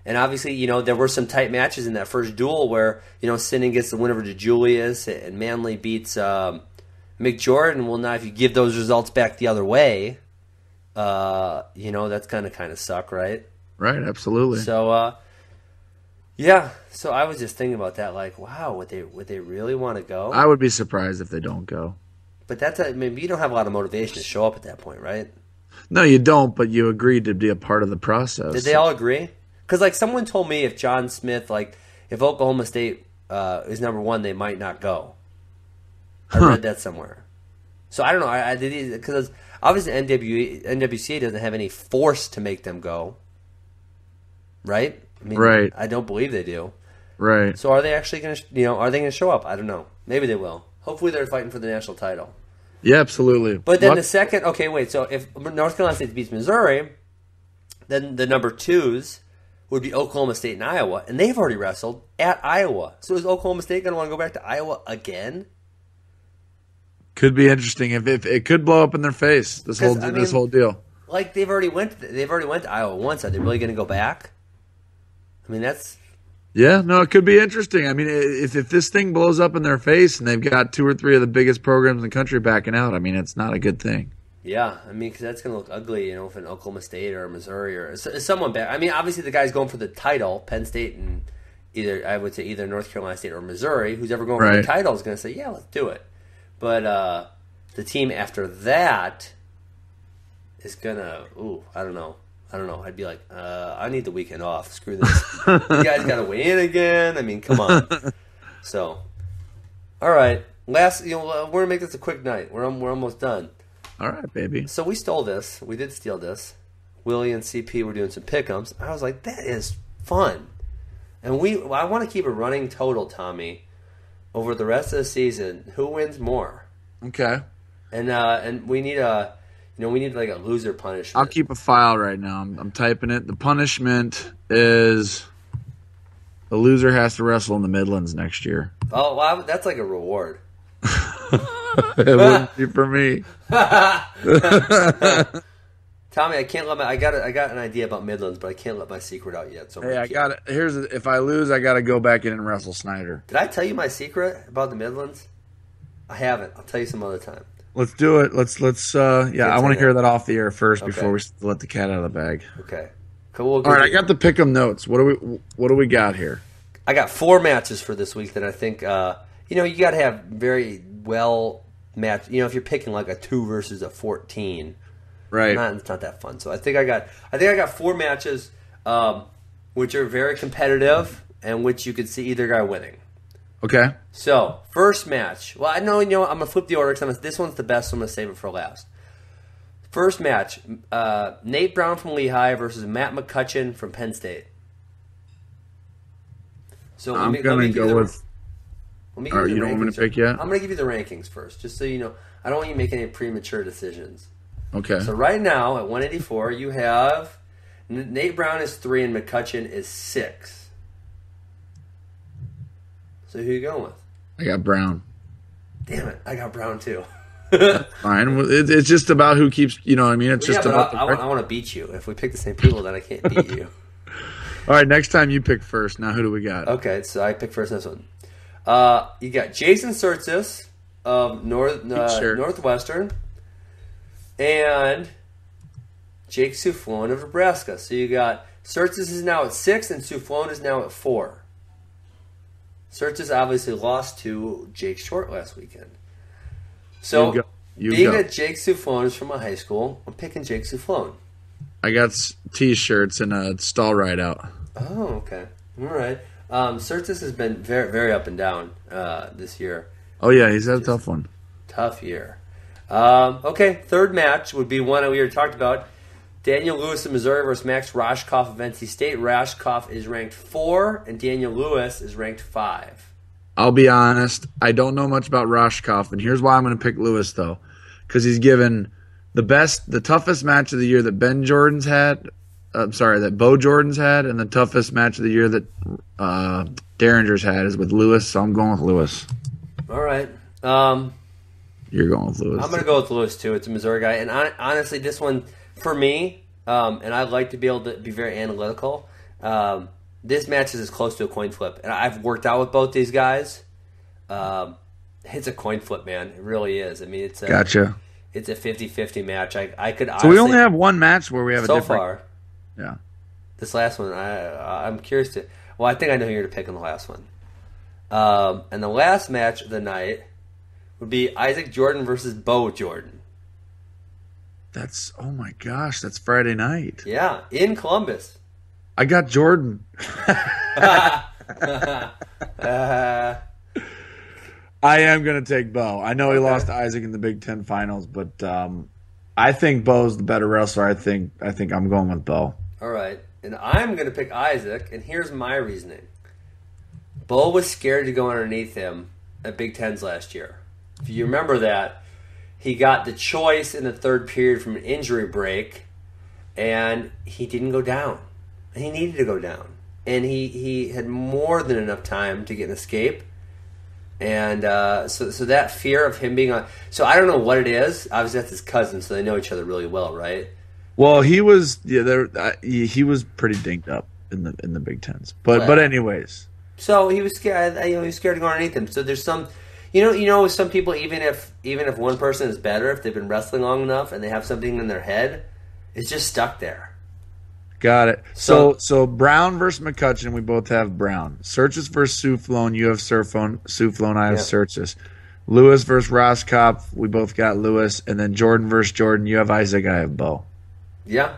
And obviously, there were some tight matches in that first duel where Sinan gets the win over DeJulius and Manley beats Mick Jordan. Well, now if you give those results back the other way, that's gonna kind of suck, right? Right, absolutely. So, yeah. So I was just thinking about that, like, wow, would they really want to go? I would be surprised if they don't go. But maybe you don't have a lot of motivation to show up at that point, right? No, you don't. But you agreed to be a part of the process. Did they all agree? Because like someone told me if John Smith, like if Oklahoma State is number one, they might not go. I read that somewhere. So I don't know. I did because obviously NWCA doesn't have any force to make them go. Right? I mean, right. I don't believe they do. Right. So are they actually going to, are they going to show up? I don't know. Maybe they will. Hopefully they're fighting for the national title. Yeah, absolutely. But then the second, okay, wait. So if North Carolina State beats Missouri, then the number twos would be Oklahoma State and Iowa, and they've already wrestled at Iowa. So is Oklahoma State going to want to go back to Iowa again? Could be interesting. If it could blow up in their face, this whole deal. Like they've already went to Iowa once. Are they really going to go back? I mean, that's... Yeah, no, it could be interesting. I mean, if this thing blows up in their face and they've got 2 or 3 of the biggest programs in the country backing out, I mean, it's not a good thing. Yeah, I mean, because that's going to look ugly, if an Oklahoma State or Missouri or someone back. I mean, obviously the guy's going for the title, Penn State and either North Carolina State or Missouri. Who's ever going for the title is going to say, yeah, let's do it. But the team after that is going to, I don't know. I'd be like, I need the weekend off. Screw this. You guys got to weigh in again. I mean, come on. So, all right. Last, we're gonna make this a quick night. We're almost done. All right, baby. So we stole this. We did steal this. Willie and CP were doing some pick'ems. I was like, that is fun. And I want to keep a running total, Tommy, over the rest of the season. Who wins more? Okay. And we need we need like a loser punishment. I'll keep a file right now. I'm typing it. The punishment is the loser has to wrestle in the Midlands next year. Oh, well, that's like a reward. It wouldn't be for me. Tommy, I can't let I got an idea about Midlands, but I can't let my secret out yet. So hey, I got it. If I lose, I got to go back in and wrestle Snyder. Did I tell you my secret about the Midlands? I haven't. I'll tell you some other time. Let's do it. Let's. I want to hear that off the air first before we let the cat out of the bag. Okay. Cool. All right, I got the pick'em notes. What do we got here? I got 4 matches for this week that I think you got to have very well matched. If you're picking like a 2 versus a 14, right? It's not that fun. So I think I got 4 matches, which are very competitive and which you could see either guy winning. Okay. So, first match. Well, I know, I'm going to flip the order because this one's the best, so I'm going to save it for last. First match, Nate Brown from Lehigh versus Matt McCutcheon from Penn State. So I'm going to go with... You don't want me to pick yet? I'm going to give you the rankings first, just so you know. I don't want you to make any premature decisions. Okay. So right now, at 184, you have... Nate Brown is 3 and McCutcheon is 6. So who are you going with? I got Brown. Damn it, I got Brown too. Fine. It's just about who keeps, It's just about I want to beat you. If we pick the same people, then I can't beat you. All right, next time you pick first. Now who do we got? Okay, so I pick first in this one. You got Jason Surtis of Northwestern and Jake Soufflon of Nebraska. So you got Surtis is now at 6 and Soufflon is now at 4. Surtis obviously lost to Jake Short last weekend. So, being that Jake Soufflon is from my high school, I'm picking Jake Soufflon. I got T-shirts and a stall ride out. Oh, okay. All right. Surtis has been very, very up and down this year. Oh, yeah, he's had a tough one. Tough year. Okay, third match would be one that we already talked about. Daniel Lewis of Missouri versus Max Rashkoff of NC State. Rashkoff is ranked 4, and Daniel Lewis is ranked 5. I'll be honest. I don't know much about Rashkoff, and here's why I'm going to pick Lewis, though. Because he's given the toughest match of the year that Bo Jordan's had, and the toughest match of the year that Derringer's had is with Lewis, so I'm going with Lewis. All right. You're going with Lewis. I'm going to go with Lewis, too. It's a Missouri guy. And honestly, this one, for me, and I like to be able to be very analytical, this match is as close to a coin flip. And I've worked out with both these guys. It's a coin flip, man. It really is. I mean, it's a 50-50 match. I could honestly, so we only have one match where we have so a different... far. Yeah. This last one, I'm curious to... Well, I think I know who you're to pick in the last one. And the last match of the night would be Isaac Jordan versus Bo Jordan. That's... Oh, my gosh. That's Friday night. Yeah, in Columbus. I got Jordan. I am going to take Bo. I know he lost to Isaac in the Big Ten finals, but I think Bo's the better wrestler. I think I'm going with Bo. All right. And I'm going to pick Isaac, and here's my reasoning. Bo was scared to go underneath him at Big Tens last year. If you remember that, he got the choice in the third period from an injury break, and he didn't go down. He needed to go down. And he had more than enough time to get an escape. And so that fear of him being on... So I don't know what it is. Obviously, that's his cousin, so they know each other really well, right? Well, he was he was pretty dinged up in the Big Tens. But anyways. So he was scared. He was scared to go underneath him. So there's some... with some people, even if one person is better, if they've been wrestling long enough and they have something in their head, it's just stuck there. Got it. So Brown versus McCutcheon, we both have Brown. Searches versus Soufflon, you have Soufflon, I have Searches. Lewis versus Roskopf, we both got Lewis. And then Jordan versus Jordan, you have Isaac, I have Bo. Yeah.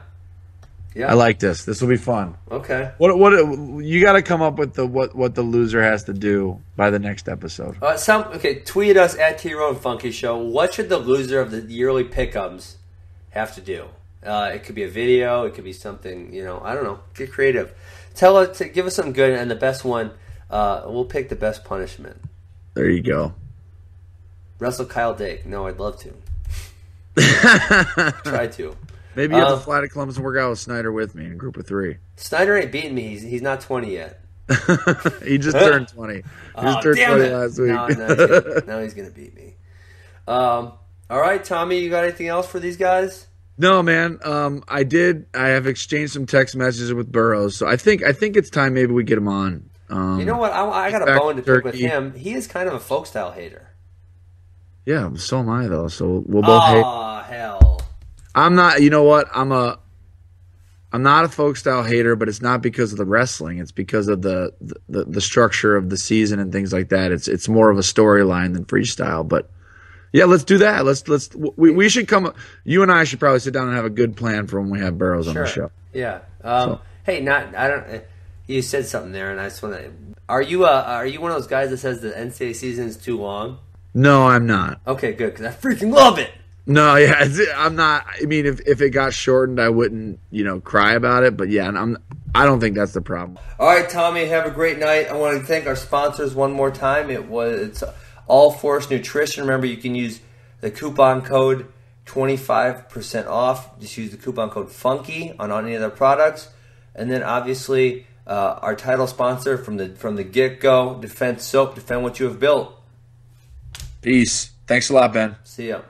I like this. This will be fun. Okay. What you got to come up with what the loser has to do by the next episode. Tweet us at T-Road Show. What should the loser of the yearly pick'ems have to do? It could be a video. It could be something, I don't know. Get creative. Give us something good, and the best one, we'll pick the best punishment. There you go. Wrestle Kyle Dake. No, I'd love to. Try to. Maybe you have to fly to Columbus and work out with Snyder with me in a group of 3. Snyder ain't beating me. He's not 20 yet. He just turned 20. He just turned 20 last week. No, he's going to beat me. All right, Tommy, you got anything else for these guys? No, man. I have exchanged some text messages with Burroughs, so I think it's time maybe we get him on. You know what? I got a bone to pick with him. He is kind of a folk style hater. Yeah, so am I though. So we'll both hate. Oh hell! I'm not. You know what? I'm not a folk style hater, but it's not because of the wrestling. It's because of the structure of the season and things like that. It's more of a storyline than freestyle, but. Yeah, let's do that. We should come. You and I should probably sit down and have a good plan for when we have Burroughs on the show. Yeah. Hey, I don't. You said something there, and I just want to. Are you one of those guys that says the NCAA season is too long? No, I'm not. Okay, good, because I freaking love it. No, yeah, I'm not. I mean, if it got shortened, I wouldn't, cry about it. But yeah, I don't think that's the problem. All right, Tommy, have a great night. I want to thank our sponsors one more time. It's All Force Nutrition. Remember, you can use the coupon code 25% off. Just use the coupon code FUNKY on any of their products. And then, obviously, our title sponsor from the get-go, Defense Soap. Defend what you have built. Peace. Thanks a lot, Ben. See ya.